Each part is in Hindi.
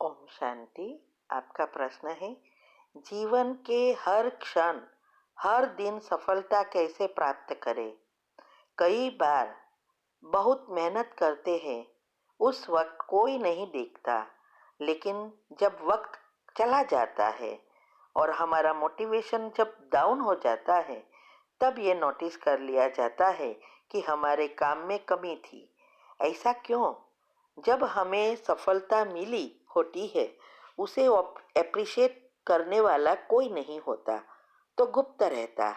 ओम शांति। आपका प्रश्न है, जीवन के हर क्षण हर दिन सफलता कैसे प्राप्त करें। कई बार बहुत मेहनत करते हैं, उस वक्त कोई नहीं देखता, लेकिन जब वक्त चला जाता है और हमारा मोटिवेशन जब डाउन हो जाता है, तब ये नोटिस कर लिया जाता है कि हमारे काम में कमी थी। ऐसा क्यों? जब हमें सफलता मिली होती है, उसे एप्रिशिएट करने वाला कोई नहीं होता, तो गुप्त रहता।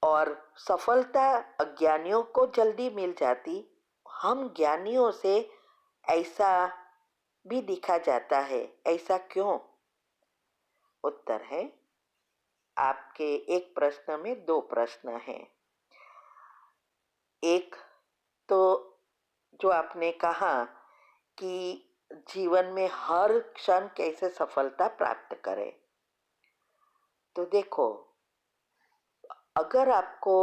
और सफलता अज्ञानियों को जल्दी मिल जाती, हम ज्ञानियों से ऐसा भी दिखा जाता है। ऐसा क्यों? उत्तर है, आपके एक प्रश्न में दो प्रश्न हैं। एक तो जो आपने कहा कि जीवन में हर क्षण कैसे सफलता प्राप्त करें। तो देखो, अगर आपको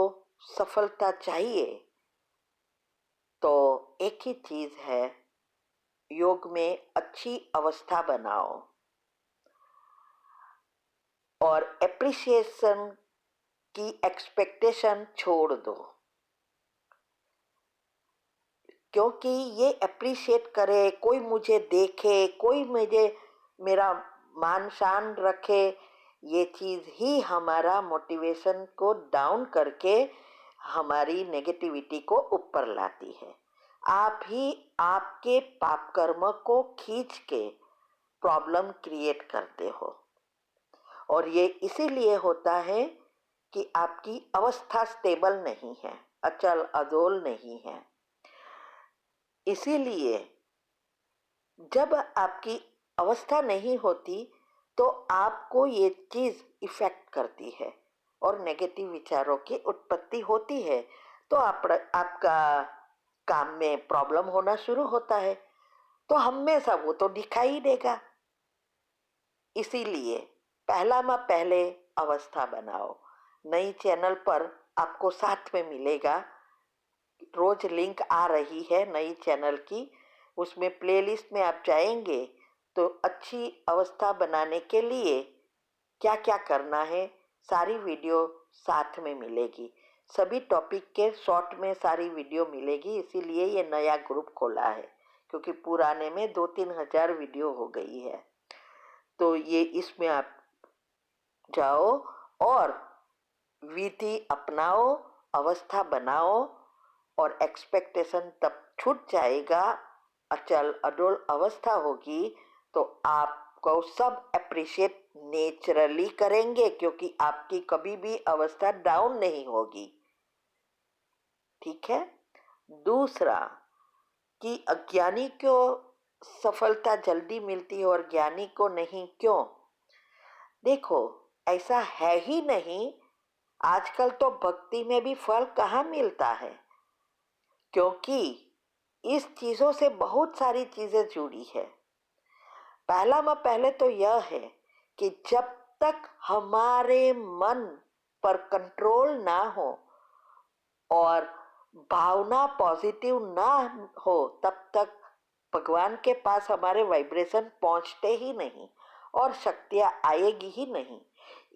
सफलता चाहिए तो एक ही चीज है, योग में अच्छी अवस्था बनाओ और एप्रिसिएशन की एक्सपेक्टेशन छोड़ दो। क्योंकि ये एप्रिशिएट करे, कोई मुझे देखे, कोई मेरा मान शान रखे, ये चीज ही हमारा मोटिवेशन को डाउन करके हमारी नेगेटिविटी को ऊपर लाती है। आप ही आपके पाप कर्म को खींच के प्रॉब्लम क्रिएट करते हो, और ये इसीलिए होता है कि आपकी अवस्था स्टेबल नहीं है, अचल अदोल नहीं है। इसीलिए जब आपकी अवस्था नहीं होती तो आपको ये चीज इफेक्ट करती है और नेगेटिव विचारों की उत्पत्ति होती है, तो आपका काम में प्रॉब्लम होना शुरू होता है, तो हमेशा वो तो दिखाई ही देगा। इसीलिए पहले अवस्था बनाओ। नई चैनल पर आपको साथ में मिलेगा, रोज लिंक आ रही है नई चैनल की, उसमें प्लेलिस्ट में आप जाएंगे तो अच्छी अवस्था बनाने के लिए क्या क्या करना है, सारी वीडियो साथ में मिलेगी। सभी टॉपिक के शॉर्ट में सारी वीडियो मिलेगी, इसीलिए ये नया ग्रुप खोला है, क्योंकि पुराने में 2-3 हजार वीडियो हो गई है। तो ये इसमें आप जाओ और विधि अपनाओ, अवस्था बनाओ, और एक्सपेक्टेशन तब छूट जाएगा, अचल अडोल अवस्था होगी, तो आपको सब अप्रिशिएट नेचुरली करेंगे, क्योंकि आपकी कभी भी अवस्था डाउन नहीं होगी। ठीक है। दूसरा, कि अज्ञानी को सफलता जल्दी मिलती है और ज्ञानी को नहीं, क्यों? देखो, ऐसा है ही नहीं। आजकल तो भक्ति में भी फल कहाँ मिलता है, क्योंकि इस चीजों से बहुत सारी चीजें जुड़ी है। पहले तो यह है कि जब तक हमारे मन पर कंट्रोल ना हो और भावना पॉजिटिव ना हो, तब तक भगवान के पास हमारे वाइब्रेशन पहुंचते ही नहीं और शक्तियां आएगी ही नहीं।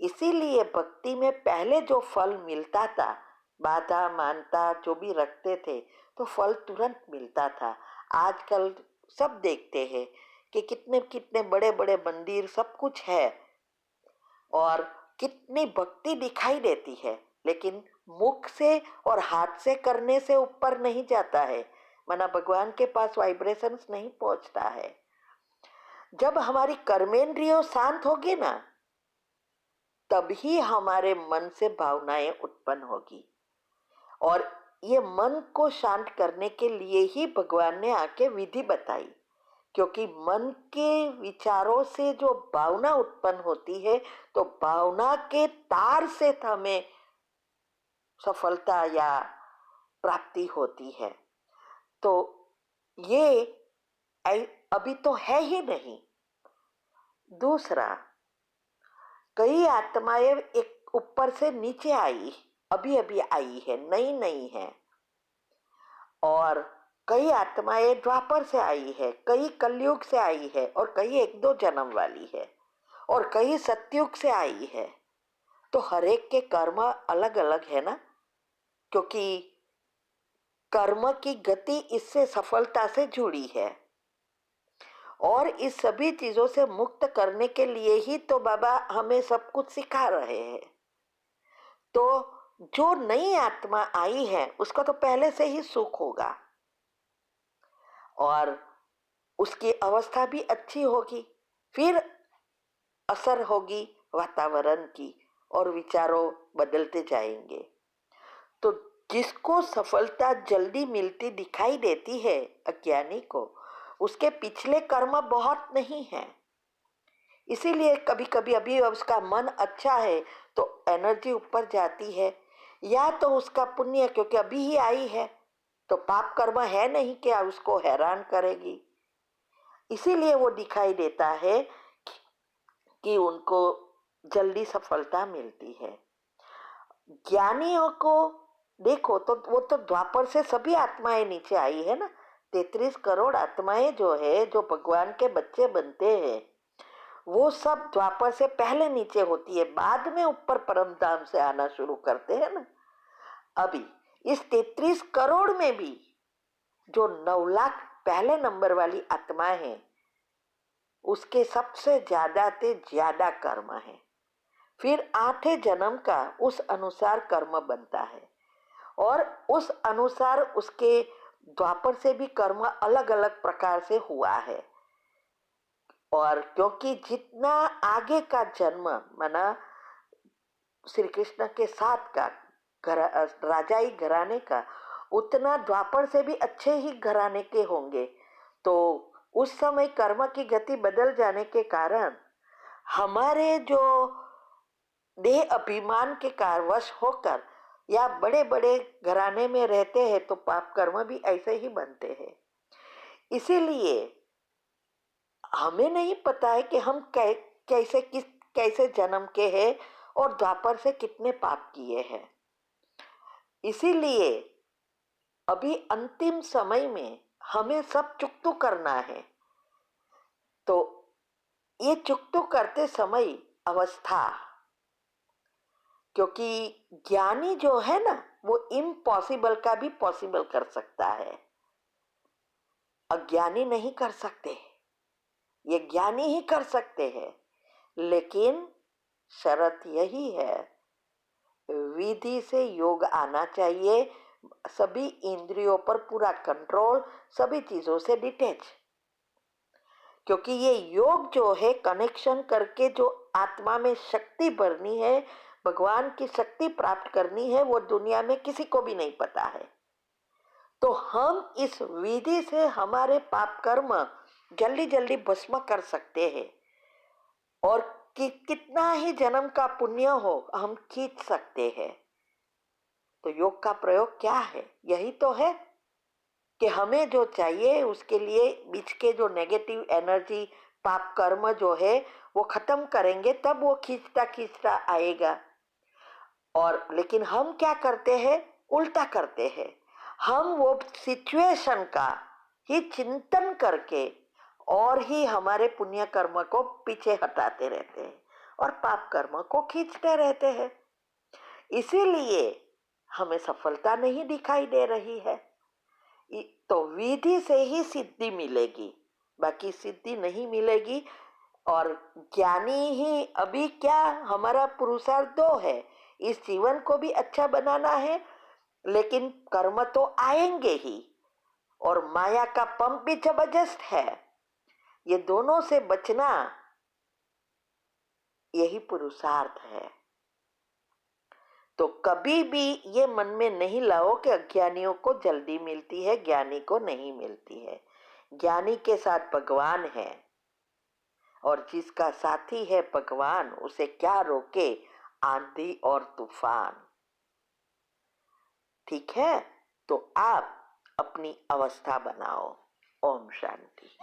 इसीलिए भक्ति में पहले जो फल मिलता था, बाधा मानता जो भी रखते थे, तो फल तुरंत मिलता था। आजकल सब देखते हैं कि कितने कितने बड़े बड़े मंदिर सब कुछ है और कितनी भक्ति दिखाई देती है, लेकिन मुख से और हाथ से करने से ऊपर नहीं जाता है, वरना भगवान के पास वाइब्रेशंस नहीं पहुंचता है। जब हमारी कर्मेंद्रियों शांत होगी ना, तभी हमारे मन से भावनाएं उत्पन्न होगी, और ये मन को शांत करने के लिए ही भगवान ने आके विधि बताई, क्योंकि मन के विचारों से जो भावना उत्पन्न होती है, तो भावना के तार से हमें सफलता या प्राप्ति होती है। तो ये अभी तो है ही नहीं। दूसरा, कई आत्माएं एक ऊपर से नीचे आई, अभी अभी आई है, नई नई है, और कई आत्माएं द्वापर से आई है, कई कलयुग से आई है, और कई एक दो जन्म वाली है, और कई सतयुग से आई है। तो हर एक के कर्म अलग अलग है ना, क्योंकि कर्म की गति इससे सफलता से जुड़ी है। और इस सभी चीजों से मुक्त करने के लिए ही तो बाबा हमें सब कुछ सिखा रहे हैं। तो जो नई आत्मा आई है उसका तो पहले से ही सुख होगा, और उसकी अवस्था भी अच्छी होगी, फिर असर होगी वातावरण की, और विचारों बदलते जाएंगे। तो जिसको सफलता जल्दी मिलती दिखाई देती है अज्ञानी को, उसके पिछले कर्म बहुत नहीं है। इसीलिए कभी कभी अभी उसका मन अच्छा है तो एनर्जी ऊपर जाती है, या तो उसका पुण्य क्योंकि अभी ही आई है तो पाप कर्म है नहीं क्या उसको हैरान करेगी, इसीलिए वो दिखाई देता है कि उनको जल्दी सफलता मिलती है। ज्ञानियों को देखो तो वो तो द्वापर से सभी आत्माएं नीचे आई है ना। 33 करोड़ आत्माएं जो है, जो भगवान के बच्चे बनते हैं, वो सब द्वापर से पहले नीचे होती है, बाद में ऊपर परम धाम से आना शुरू करते हैं ना। अभी इस 33 करोड़ में भी जो 9 लाख पहले नंबर वाली आत्माएं हैं, उसके सबसे ज्यादा से ज्यादा कर्म है। फिर 8वें जन्म का उस अनुसार कर्म बनता है, और उस अनुसार उसके द्वापर से भी कर्म अलग अलग प्रकार से हुआ है। और क्योंकि जितना आगे का जन्म माना श्री कृष्ण के साथ का राजाई घराने का, उतना द्वापर से भी अच्छे ही घराने के होंगे। तो उस समय कर्म की गति बदल जाने के कारण हमारे जो देह अभिमान के कारवश होकर या बड़े बड़े घराने में रहते हैं तो पाप कर्म भी ऐसे ही बनते हैं। इसीलिए हमें नहीं पता है कि हम कैसे जन्म के हैं और द्वापर से कितने पाप किए हैं। इसीलिए अभी अंतिम समय में हमें सब चुकतो करना है। तो ये चुकतो करते समय अवस्था, क्योंकि ज्ञानी जो है ना वो इम्पॉसिबल का भी पॉसिबल कर सकता है, अज्ञानी नहीं कर सकते, ये ज्ञानी ही कर सकते हैं। लेकिन शर्त यही है, विधि से योग आना चाहिए, सभी इंद्रियों पर पूरा कंट्रोल, सभी चीजों से डिटैच। क्योंकि ये योग जो है कनेक्शन करके जो आत्मा में शक्ति भरनी है, भगवान की शक्ति प्राप्त करनी है, वो दुनिया में किसी को भी नहीं पता है। तो हम इस विधि से हमारे पाप कर्म जल्दी जल्दी भस्म कर सकते हैं, और कितना ही जन्म का पुण्य हो हम खींच सकते हैं। तो योग का प्रयोग क्या है? यही तो है कि हमें जो चाहिए उसके लिए बीच के जो नेगेटिव एनर्जी पाप कर्म जो है वो खत्म करेंगे, तब वो खींचता खींचता आएगा। और लेकिन हम क्या करते हैं? उल्टा करते हैं। हम वो सिचुएशन का ही चिंतन करके और ही हमारे पुण्य कर्म को पीछे हटाते रहते हैं और पाप कर्म को खींचते रहते हैं। इसीलिए हमें सफलता नहीं दिखाई दे रही है। तो विधि से ही सिद्धि मिलेगी, बाकी सिद्धि नहीं मिलेगी। और ज्ञानी ही अभी क्या, हमारा पुरुषार्थ दो है, इस जीवन को भी अच्छा बनाना है, लेकिन कर्म तो आएंगे ही, और माया का पंप भी जबरदस्त है। ये दोनों से बचना यही पुरुषार्थ है। तो कभी भी ये मन में नहीं लाओ कि अज्ञानियों को जल्दी मिलती है, ज्ञानी को नहीं मिलती है। ज्ञानी के साथ भगवान है, और जिसका साथी है भगवान उसे क्या रोके आंधी और तूफान। ठीक है, तो आप अपनी अवस्था बनाओ। ओम शांति।